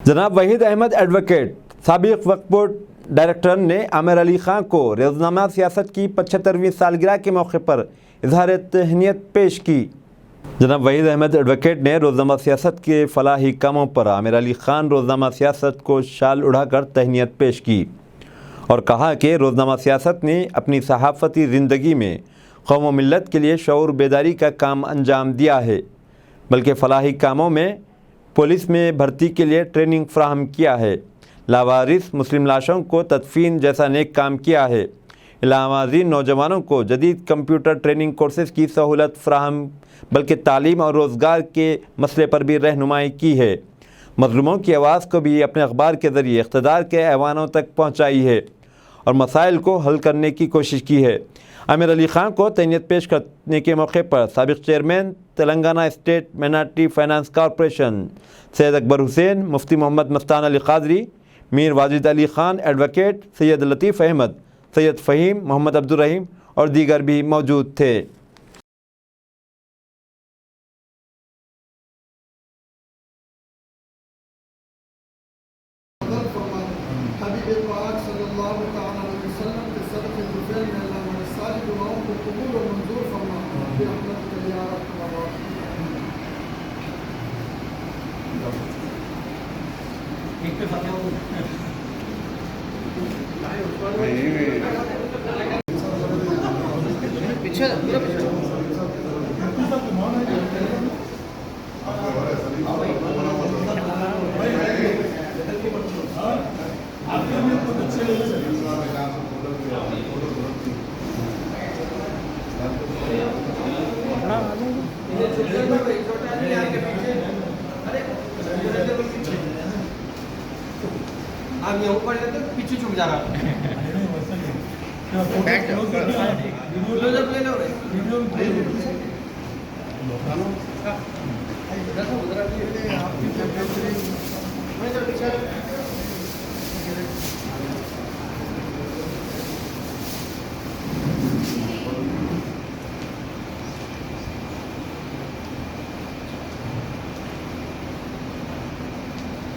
جناب وحید احمد ایڈوکیٹ سابق وقف بورڈ ڈائریکٹر نے عامر علی خان کو روزنامہ سیاست کی 75ویں سالگرہ کے موقع پر اظہار تہنیت پیش کی۔ جناب وحید احمد ایڈوکیٹ نے روزنامہ سیاست کے فلاحی کاموں پر عامر علی خان روزنامہ سیاست کو شال اڑا کر تہنیت پیش کی اور کہا کہ روزنامہ سیاست نے اپنی صحافتی زندگی میں قوم و ملت کے لیے شعور بیداری کا کام انجام دیا ہے، بلکہ فلاحی کاموں میں پولیس میں بھرتی کے لیے ٹریننگ فراہم کیا ہے، لاوارث مسلم لاشوں کو تدفین جیسا نیک کام کیا ہے، علامہ ازین نوجوانوں کو جدید کمپیوٹر ٹریننگ کورسز کی سہولت فراہم بلکہ تعلیم اور روزگار کے مسئلے پر بھی رہنمائی کی ہے، مظلوموں کی آواز کو بھی اپنے اخبار کے ذریعے اقتدار کے ایوانوں تک پہنچائی ہے اور مسائل کو حل کرنے کی کوشش کی ہے۔ عامر علی خان کو تہنیت پیش کرنے کے موقع پر سابق چیئرمین Telangana state minority finance corporation Syed Akbar Hussain, مفتی محمد مستان علی قادری، میر واجد علی خان ایڈوکیٹ، سید لطیف احمد، سید فہیم، محمد عبدالرحیم اور دیگر بھی موجود تھے۔ حبیب پاک صلی اللہ تعالیٰ علیہ وسلم کے صدقے نزول میں اللہ ہماری ساری دعاؤں کو قبول و منظور فرما برحمتک یا ارحم الراحمین۔ آپ یہ اوپر جاتے پیچھے چھپ جا رہا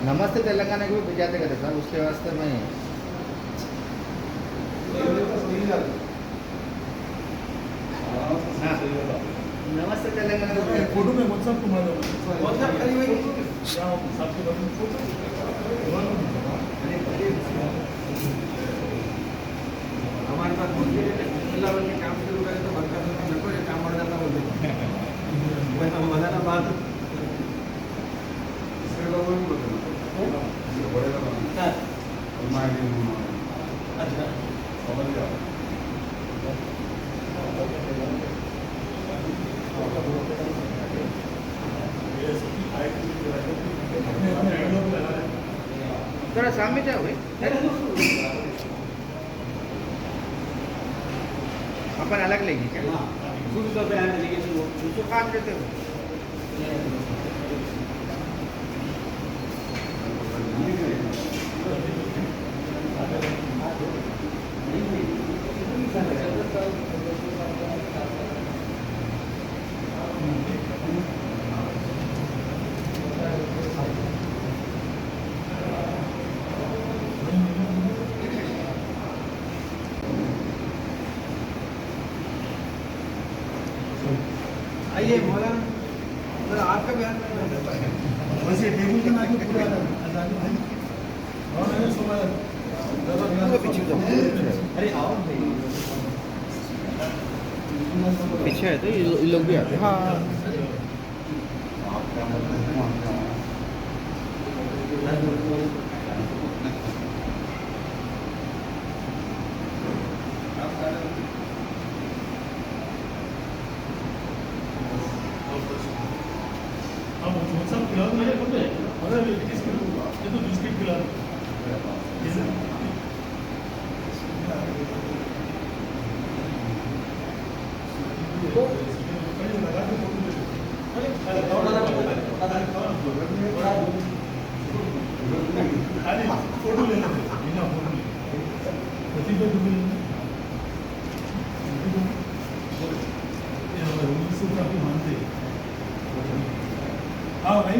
نمستے تلنگانہ کو بھی بھیجاتے کرتے سر، اس کے واسطے میں نمستے تلنگانہ کو فوٹو میں واٹس ہمارے پاس کام شروع کرے تو بڑھ کام بڑھ جاتا بولتے بات تھوڑا سامنے جاؤ بھائی، اپن الگ لیں گے کیا؟ اس کو کام کرتے ہو آئیے مولانا آپ کا بیان ویسے ٹیبل کے نام پورا پیچھے ہے تو یہ لوگ بھی آتے ہیں۔ ہاں فوٹو لینا مانتے ہاں بھائی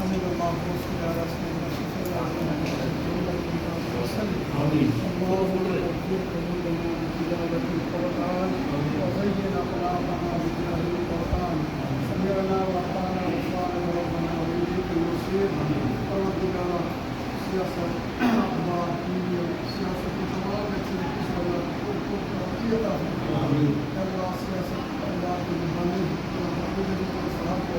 امين المعروف الى رسول الله صلى الله عليه وسلم اللهم اغفر ذنوبنا بتلاوة القرآن وزين اخلاقنا بجهل القرآن سمعنا واطعنا غفرانك ربنا واليك المصير ربنا سياسة اخبار دينية سياسة تمام اللہ سیاست اللہ کے بحانے صاحب کو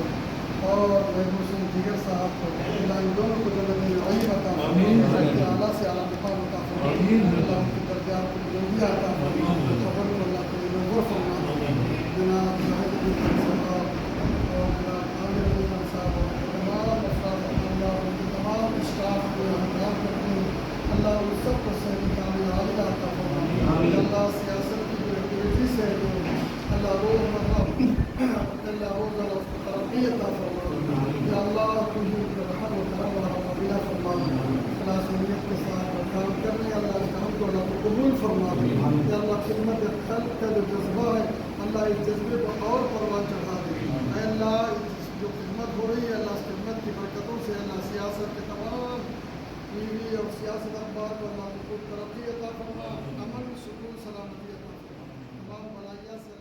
اور محمود دیگر صاحب کو اللہ ان دونوں کو جنت العلیم عطا فرمائے اعلیٰ سے اعلیٰ مقام عطا فرمائے اللہ ان کے درجات کو بلندی عطا فرمائے خبر کو اللہ کے نور فرمائے جناب زاہد بن صاحب اور جناب عامر بن صاحب اور تمام افراد اللہ ان کے تمام اسٹاف کو یہاں کام کرتے ہیں اللہ ان سب کو صحیح کامیابی عطا فرمائے اللہ سیاست کی ایکٹیویٹی سے اللہ روز مرہ اللہ روز ترقی عطا فرمائے یا اللہ تجھے رحمت و کرم و قبولہ فرمائے خلاصیت کے ساتھ کام کرنے اللہ کے کام کو اللہ کو قبول فرمائے یا اللہ خدمت خلق کا جو جذبہ ہے اللہ اس جذبے کو اور پروان چڑھا دے اے اللہ جو خدمت ہو رہی ہے اللہ اس خدمت کی برکتوں سے اللہ سیاست کے تمام بیوی اور سیاست اخبار کو اللہ کو ترقی عطا فرما امن سکون سلامتی عطا فرما تمام بلائیاں سے